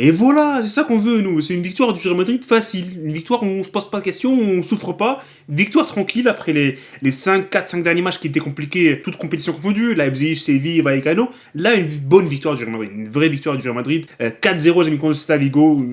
Et voilà, c'est ça qu'on veut, nous. C'est une victoire du Real Madrid facile. Une victoire où on se pose pas de questions, où on souffre pas. Une victoire tranquille après les 4-5 derniers matchs qui étaient compliqués, toutes compétitions confondues. Leipzig, Séville, Vallecano. Là, une bonne victoire du Real Madrid. Une vraie victoire du Real Madrid. 4-0, j'ai mis contre le Celta Vigo,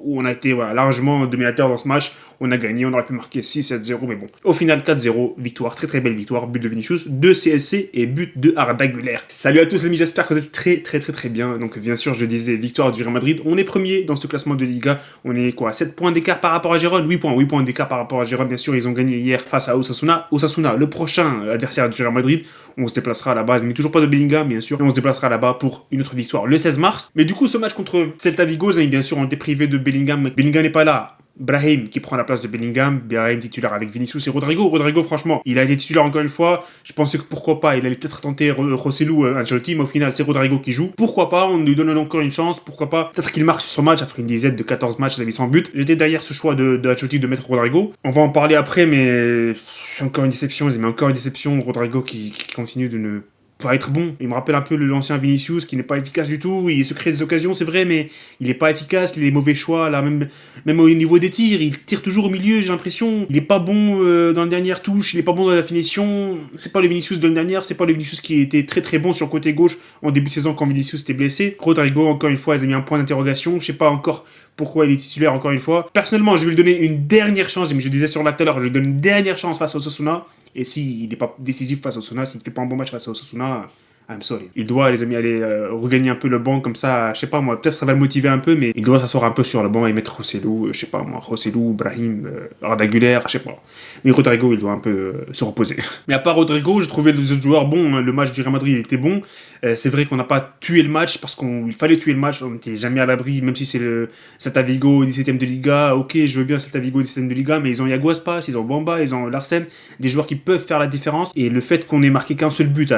où on a été largement dominateur dans ce match. On a gagné, on aurait pu marquer 6-7-0, mais bon. Au final, 4-0, victoire, très très belle victoire. But de Vinicius, 2 CSC et but de Arda Güler. Salut à tous les amis, j'espère que vous êtes très bien. Donc bien sûr, je disais victoire du Real Madrid. On est premier dans ce classement de Liga. On est quoi, 7 points d'écart par rapport à Gérone, 8 points d'écart par rapport à Gérone. Bien sûr, ils ont gagné hier face à Osasuna. Osasuna, le prochain adversaire du Real Madrid. On se déplacera là-bas, ils n'ont toujours pas de Bellingham, bien sûr. Et on se déplacera là-bas pour une autre victoire le 16 mars. Mais du coup, ce match contre Celta Vigo, bien sûr, on était privé de Bellingham. Bellingham n'est pas là. Brahim qui prend la place de Bellingham, Brahim titulaire avec Vinicius et Rodrigo. Rodrigo, franchement, il a été titulaire encore une fois. Je pensais que pourquoi pas, il allait peut-être tenter Rossellou, Ancelotti, mais au final, c'est Rodrigo qui joue. Pourquoi pas, on lui donne encore une chance, pourquoi pas. Peut-être qu'il marque sur son match après une dizaine de 14 matchs, il a mis sans but. J'étais derrière ce choix de Ancelotti de mettre Rodrigo. On va en parler après, mais c'est encore une déception, encore une déception. Rodrigo qui continue de ne pas être bon. Il me rappelle un peu l'ancien Vinicius qui n'est pas efficace du tout. Il se crée des occasions, c'est vrai, mais il n'est pas efficace. Il a des mauvais choix, là, même au niveau des tirs. Il tire toujours au milieu, j'ai l'impression. Il n'est pas bon dans la dernière touche, il n'est pas bon dans la finition. C'est pas le Vinicius de l'année dernière, c'est pas le Vinicius qui était très bon sur le côté gauche en début de saison quand Vinicius était blessé. Rodrigo, encore une fois, ils ont mis un point d'interrogation. Je sais pas encore pourquoi il est titulaire encore une fois. Personnellement, je vais lui donner une dernière chance, mais je disais sur là tout à l'heure, je lui donne une dernière chance face à Osasuna. Et s'il n'est pas décisif face à Osasuna, s'il ne fait pas un bon match face à Osasuna, I'm sorry. Il doit, les amis, aller regagner un peu le banc comme ça, je sais pas moi, peut-être ça va le motiver un peu, mais il doit s'asseoir un peu sur le banc et mettre Rossellou, je sais pas moi, Rossellou, Brahim, Arda Güler, je sais pas. Mais Rodrigo, il doit un peu se reposer. Mais à part Rodrigo, j'ai trouvé les autres joueurs bons, hein. Le match du Real Madrid était bon. C'est vrai qu'on n'a pas tué le match parce qu'il fallait tuer le match, on n'était jamais à l'abri, même si c'est le Celta Vigo 17ème de Liga. Ok, je veux bien Celta Vigo 17ème de Liga, mais ils ont Yago Aspas, ils ont Bamba, ils ont Larsen, des joueurs qui peuvent faire la différence. Et le fait qu'on ait marqué qu'un seul but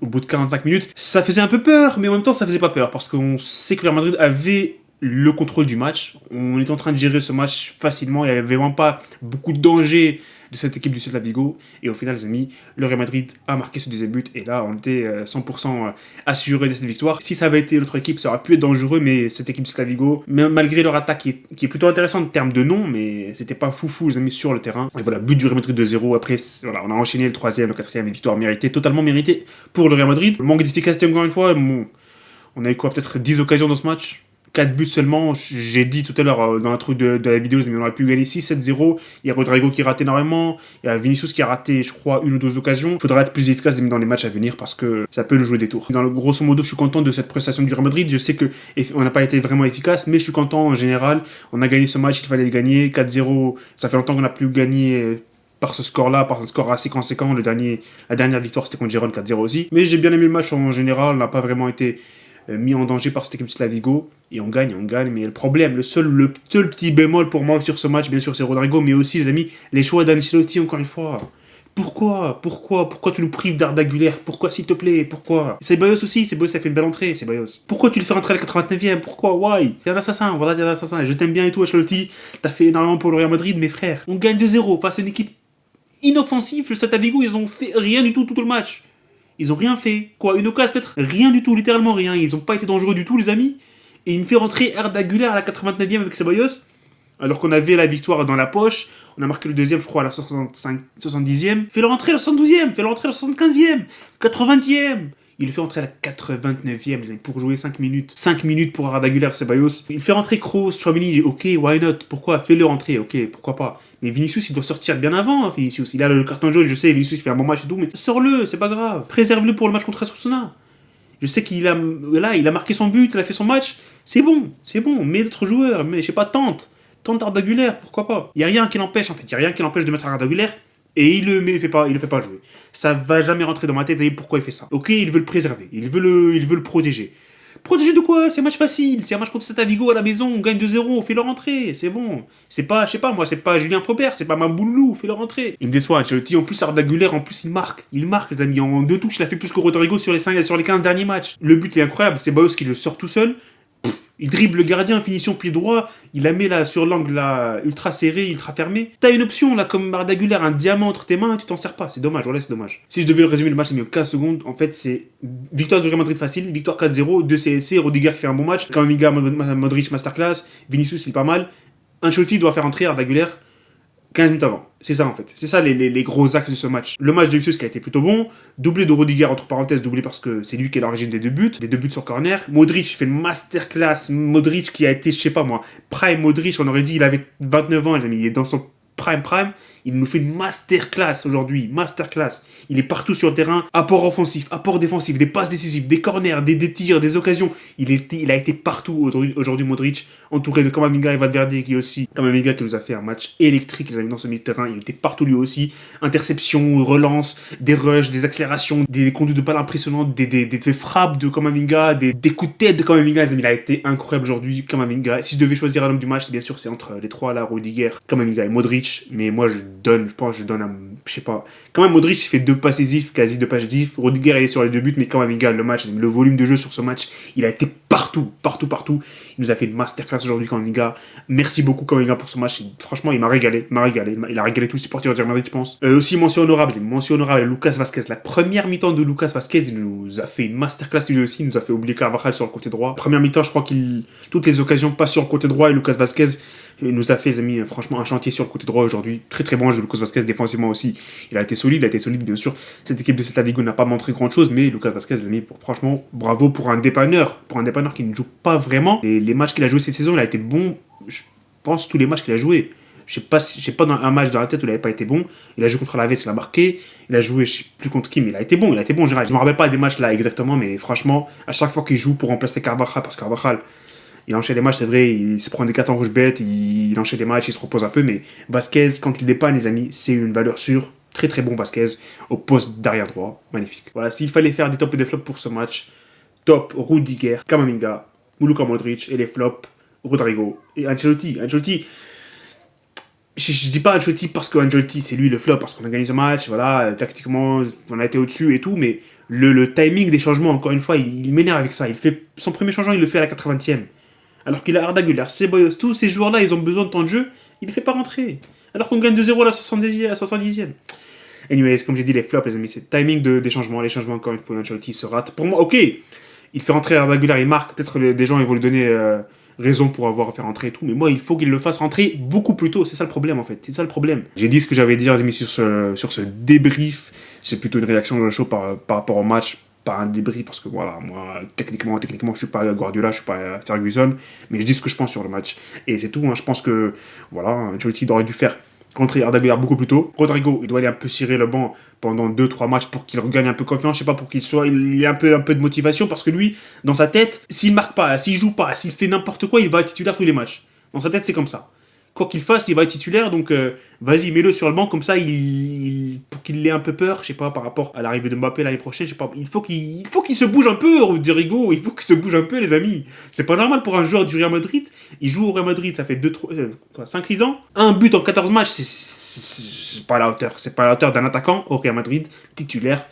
au bout de 45 minutes, ça faisait un peu peur, mais en même temps ça faisait pas peur parce qu'on sait que le Real Madrid avait le contrôle du match. On était en train de gérer ce match facilement, il n'y avait vraiment pas beaucoup de danger de cette équipe du Celta Vigo, et au final les amis, le Real Madrid a marqué ce deuxième but, et là on était 100% assuré de cette victoire. Si ça avait été l'autre équipe, ça aurait pu être dangereux, mais cette équipe du Celta Vigo, même malgré leur attaque qui est plutôt intéressante en termes de nom, mais c'était pas foufou les amis sur le terrain. Et voilà, but du Real Madrid de 0, après voilà, on a enchaîné le troisième, le quatrième, victoire méritée, totalement méritée pour le Real Madrid. Le manque d'efficacité encore une fois, bon, on a eu quoi, peut-être 10 occasions dans ce match, 4 buts seulement. J'ai dit tout à l'heure dans la truc de la vidéo, mais on aurait pu gagner 6-7-0. Il y a Rodrigo qui rate énormément. Il y a Vinicius qui a raté, je crois, une ou deux occasions. Il faudra être plus efficace dans les matchs à venir parce que ça peut nous jouer des tours. Dans le grosso modo, je suis content de cette prestation du Real Madrid. Je sais qu'on n'a pas été vraiment efficace, mais je suis content en général. On a gagné ce match, il fallait le gagner. 4-0, ça fait longtemps qu'on n'a plus gagné par ce score-là, par un score assez conséquent. La dernière victoire, c'était contre Gérone 4-0 aussi. Mais j'ai bien aimé le match en général. On n'a pas vraiment été mis en danger par cette équipe de Celta Vigo, et on gagne, mais le problème, le seul petit bémol pour moi sur ce match, bien sûr, c'est Rodrigo, mais aussi, les amis, les choix d'Ancelotti, encore une fois. Pourquoi tu nous prives d'Arda Güler? Pourquoi, s'il te plaît? Pourquoi? C'est Ceballos aussi, Ceballos a fait une belle entrée, Ceballos. Pourquoi tu le fais rentrer à la 89e? Pourquoi? Why? T'es un assassin, voilà, t'es un assassin. Je t'aime bien et tout, Ancelotti, t'as fait énormément pour le Real Madrid, mes frères. On gagne 2-0 face à une équipe inoffensive, le Celta Vigo, ils ont fait rien du tout le match. Ils ont rien fait. Quoi, une occasion peut-être? Rien du tout, littéralement rien. Ils ont pas été dangereux du tout, les amis. Et il me fait rentrer Arda Güler à la 89e avec Ceballos, alors qu'on avait la victoire dans la poche. On a marqué le deuxième, je crois, à la 70e. Fais-le rentrer à la 72e, fais-le rentrer à la 75e, 80e. Il le fait rentrer à la 89e, les amis, pour jouer 5 minutes. 5 minutes pour Arda Güler, Ceballos. Il fait rentrer Kroos, Tchouaméni, ok, why not? Pourquoi? Fais-le rentrer, ok, pourquoi pas? Mais Vinicius, il doit sortir bien avant, hein, Vinicius. Il a le carton jaune, je sais, Vinicius, il fait un bon match et tout, mais sors-le, c'est pas grave. Préserve-le pour le match contre Osasuna. Je sais qu'il a marqué son but, il a fait son match. C'est bon. Mets d'autres joueurs, mais je sais pas, tente Arda Güler, pourquoi pas? Il y a rien qui l'empêche, en fait. Il y a rien qui l'empêche de mettre Arda Güler. Et il le fait pas jouer. Ça va jamais rentrer dans ma tête. Et pourquoi il fait ça? Ok, il veut le préserver. Il veut le protéger. Protéger de quoi? C'est un match facile. C'est un match contre Celta Vigo à la maison. On gagne 2-0. Fais-le rentrer. C'est bon. C'est pas, je sais pas, moi, c'est pas Julien Faubert. C'est pas Mamboulou. Fais-le rentrer. Il me déçoit, Ancelotti. En plus, Arda Güler, il marque. Il marque, les amis. En 2 touches, il a fait plus que Rodrigo sur les 15 derniers matchs. Le but est incroyable. C'est Ceballos qui le sort tout seul. Il dribble le gardien, finition pied droit, il la met là sur l'angle là, ultra serré, ultra fermé. T'as une option là, comme Arda Güler, un diamant entre tes mains, tu t'en sers pas. C'est dommage, voilà, c'est dommage. Si je devais résumer le match, c'est mieux 15 secondes. En fait, c'est victoire du Real Madrid facile, victoire 4-0, 2 CSC, Rudiger qui fait un bon match, Camavinga, Modric masterclass, Vinicius il est pas mal. Ancelotti doit faire entrer Arda Güler 15 minutes avant. C'est ça en fait. C'est ça les gros axes de ce match. Le match de Vinicius qui a été plutôt bon. Doublé de Rudiger, entre parenthèses, doublé parce que c'est lui qui est l'origine des 2 buts sur corner. Modric fait une masterclass. Modric qui a été, je sais pas moi, prime Modric, on aurait dit il avait 29 ans, les amis. Il est dans son prime. Il nous fait une masterclass aujourd'hui. Masterclass. Il est partout sur le terrain. Apport offensif, apport défensif, des passes décisives, des corners, des tirs, des occasions. Il a été partout aujourd'hui, Modric. Entouré de Camavinga et Valverde qui est aussi. Camavinga qui nous a fait un match électrique, les amis, dans ce milieu de terrain. Il était partout lui aussi. Interception, relance, des rushs, des accélérations, des conduites de balle impressionnantes, des frappes de Camavinga, des coups de tête de Camavinga. Les amis, il a été incroyable aujourd'hui, Camavinga. Si je devais choisir un homme du match, bien sûr, c'est entre les trois là, Rudiger, Camavinga et Modric. Mais moi, je donne un, je sais pas. Quand même, Modric il fait 2 passes décisives, quasi 2 passes décisives. Rudiger il est sur les 2 buts, mais quand même, le match, le volume de jeu sur ce match, il a été partout. Il nous a fait une masterclass aujourd'hui, Camavinga. Merci beaucoup, Camavinga, pour ce match. Franchement, il m'a régalé. Il a régalé tous les supporters du Real Madrid, je pense. Aussi, mention honorable, Lucas Vazquez. La première mi-temps de Lucas Vazquez, il nous a fait une masterclass lui aussi. Il nous a fait oublier Carvajal sur le côté droit. Première mi-temps, je crois toutes les occasions passent sur le côté droit et Lucas Vazquez nous a fait, les amis, franchement, un chantier sur le côté droit aujourd'hui. Très très bon jeu de Lucas Vazquez défensivement aussi. Il a été solide, bien sûr. Cette équipe de Celta Vigo n'a pas montré grand chose, mais Lucas Vazquez, les amis, franchement, bravo pour un dépanneur. Pour un dépanneur qui ne joue pas vraiment. Et les matchs qu'il a joué cette saison, il a été bon, je pense, tous les matchs qu'il a joué. Je sais pas dans un match dans la tête où il n'avait pas été bon. Il a joué contre l'Aves, il a marqué. Il a joué, je sais plus contre qui, mais il a été bon en général. Je me rappelle pas des matchs là exactement, mais franchement, à chaque fois qu'il joue pour remplacer Carvajal, parce que Carvajal, il enchaîne les matchs, c'est vrai, il se prend des cartons rouges bêtes, il enchaîne les matchs, il se repose un peu, mais Vazquez, quand il dépanne, les amis, c'est une valeur sûre. Très très bon Vazquez, au poste d'arrière droit, magnifique. Voilà, s'il fallait faire des tops et des flops pour ce match, top Rudiger, Camavinga, Luka Modric, et les flops, Rodrigo et Ancelotti. Je dis pas Ancelotti parce que Ancelotti c'est lui le flop, parce qu'on a gagné ce match, voilà, tactiquement on a été au-dessus et tout, mais le timing des changements, encore une fois, il m'énerve avec ça. Il fait son premier changement, il le fait à la 80e. Alors qu'il a Arda Güler, Ceballos, tous ces joueurs-là, ils ont besoin de temps de jeu, il ne fait pas rentrer. Alors qu'on gagne 2-0 à la 70e. Anyways, comme j'ai dit, les flops, les amis, c'est le timing des changements. Les changements, encore une fois, Ancelotti se rate. Pour moi, ok, il fait rentrer Arda Güler, il marque, peut-être des gens ils vont lui donner raison pour avoir fait rentrer et tout, mais moi, il faut qu'il le fasse rentrer beaucoup plus tôt. C'est ça le problème, en fait. C'est ça le problème. J'ai dit ce que j'avais à dire, les amis, sur ce débrief. C'est plutôt une réaction de chaud par rapport au match. Pas un débrief parce que voilà, moi techniquement je suis pas Guardiola, je suis pas Ferguson, mais je dis ce que je pense sur le match et c'est tout. Je pense que voilà, Ancelotti aurait dû faire rentrer Arda Güler beaucoup plus tôt. Rodrigo, il doit aller un peu cirer le banc pendant 2-3 matchs pour qu'il regagne un peu confiance, je sais pas, pour qu'il ait un peu de motivation, parce que lui, dans sa tête, s'il marque pas, s'il joue pas, s'il fait n'importe quoi, il va être titulaire tous les matchs. Dans sa tête, c'est comme ça. Quoi qu'il fasse, il va être titulaire, donc vas-y, mets-le sur le banc, comme ça, pour qu'il ait un peu peur, je sais pas, par rapport à l'arrivée de Mbappé l'année prochaine, je sais pas, il faut qu'il se bouge un peu, Rodrigo, il faut qu'il se bouge un peu, les amis. C'est pas normal pour un joueur du Real Madrid, il joue au Real Madrid, ça fait 5-6 ans, un but en 14 matchs, c'est pas à la hauteur, c'est pas à la hauteur d'un attaquant au Real Madrid, titulaire.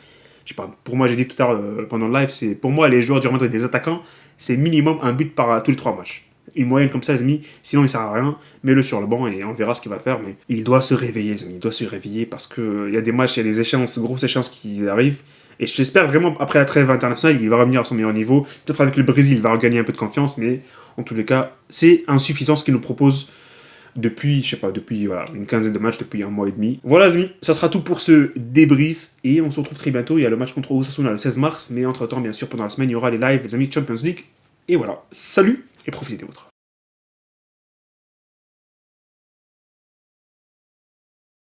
Je sais pas, pour moi, j'ai dit tout à l'heure pendant le live, pour moi, les joueurs du Real Madrid, des attaquants, c'est minimum un but par tous les 3 matchs. Une moyenne comme ça, les amis, sinon il sert à rien, mets-le sur le banc et on verra ce qu'il va faire, mais il doit se réveiller, les amis, il doit se réveiller parce qu'il y a des matchs, il y a des échéances, grosses échéances qui arrivent, et j'espère vraiment, après la trêve internationale, il va revenir à son meilleur niveau, peut-être avec le Brésil, il va regagner un peu de confiance, mais en tous les cas, c'est insuffisant ce qu'il nous propose depuis voilà, une quinzaine de matchs, depuis 1 mois et demi. Voilà, les amis, ça sera tout pour ce débrief, et on se retrouve très bientôt. Il y a le match contre Osasuna le 16 mars, mais entre-temps, bien sûr, pendant la semaine, il y aura les lives, les amis, Champions League, et voilà, salut, et profitez des vôtres.